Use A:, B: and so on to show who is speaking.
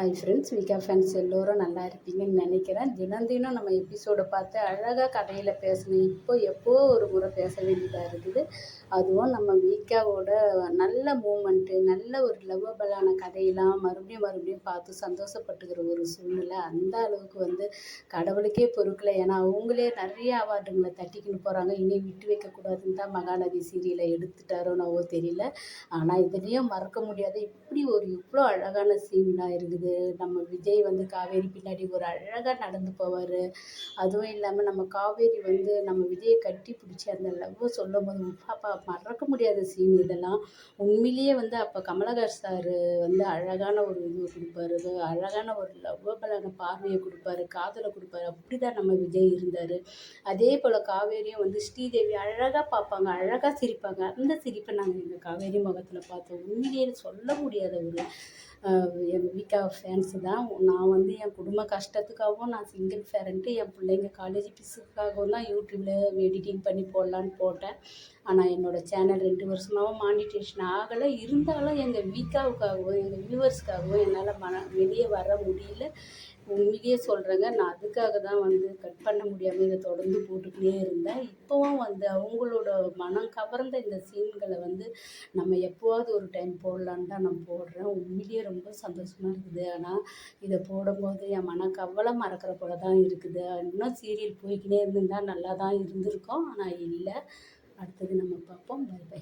A: Hi friends, விகா fans எல்லோரும் நல்லா இருப்பீங்கன்னு நினைக்கிறேன். தினம் தினம் நம்ம எபிசோடை பார்த்து அழகாக கதையில் பேசணும். எப்போ ஒரு முறை பேச வேண்டியதாக இருக்குது. அதுவும் நம்ம விகாவோட நல்ல மூமெண்ட்டு, நல்ல ஒரு லவ்வபிளான கதையெல்லாம் மறுபடியும் மறுபடியும் பார்த்து சந்தோஷப்பட்டுக்கிற ஒரு சூழ்நிலை. அந்த அளவுக்கு கடவுளுக்கே பொறுக்கலை. ஏன்னா அவங்களே நிறைய அவார்டுங்களை தட்டிக்கின்னு போகிறாங்க. இனி விட்டு வைக்கக்கூடாதுன்னு தான் மகாநதி சீரியலை எடுத்துட்டாரோ என்னவோ தெரியல. ஆனால் இதுலேயும் மறக்க முடியாத இப்படி இவ்வளோ அழகான சீன்லாம் இருக்குது. நம்ம விஜய் காவேரி பின்னாடி ஒரு அழகாக நடந்து போவார். அதுவும் இல்லாமல் நம்ம காவேரி நம்ம விஜயை கட்டி பிடிச்சி அந்த லவ்வை சொல்லும் போது பாப்பா மறக்க முடியாத சீன் இதெல்லாம். உண்மையிலேயே அப்போ கமலஹாசன் சார் அழகான ஒரு இது கொடுப்பாரு, அழகான ஒரு லவ்வபிளான பார்வையை கொடுப்பாரு, காதலை கொடுப்பாரு. அப்படி தான் நம்ம விஜய் இருந்தார். அதே போல் காவேரியும் ஸ்ரீதேவி அழகாக பார்ப்பாங்க, அழகாக சிரிப்பாங்க. அந்த சிரிப்பை நாங்கள் எங்கள் காவேரி முகத்தில் பார்த்தோம். உண்மையிலேயே சொல்ல முடியாத ஒரு என் விகா ஃபேன்ஸு தான். நான் என் குடும்ப கஷ்டத்துக்காகவும், நான் சிங்கிள் பேரண்ட்டு, என் பிள்ளைங்க காலேஜ் ஃபீஸுக்காகவும் தான் யூடியூப்பில் எடிட்டிங் பண்ணி போடலான்னு போட்டேன். ஆனால் என்னோடய சேனல் 2 வருஷமாகவும் மானிட்டேஷன் ஆகலை. இருந்தாலும் எங்கள் விகாவுக்காகவும் எங்கள் வியூவர்ஸ்க்காகவும் என்னால் வெளியே வர முடியல. உண்மையிலேயே சொல்கிறேங்க. நான் அதுக்காக தான் கட் பண்ண முடியாமல் இதை தொடர்ந்து போட்டுக்கிட்டே இருந்தேன். இப்போவும் அவங்களோட மனம் கவர்ந்த இந்த சீன்களை நம்ம எப்போவாவது ஒரு டைம் போடலான்னு தான் நான் போடுறேன். உண்மையிலேயே ரொம்ப சந்தோஷமாக இருக்குது. ஆனால் இதை போடும்போது என் மனக்கவலை மறக்கிற போல தான் இருக்குது. இன்னும் சீரியல் போய்க்கினே இருந்திருந்தால் நல்லா தான் இருந்திருக்கும். ஆனால் இல்லை. அடுத்தது நம்ம பார்ப்போம். Bye by.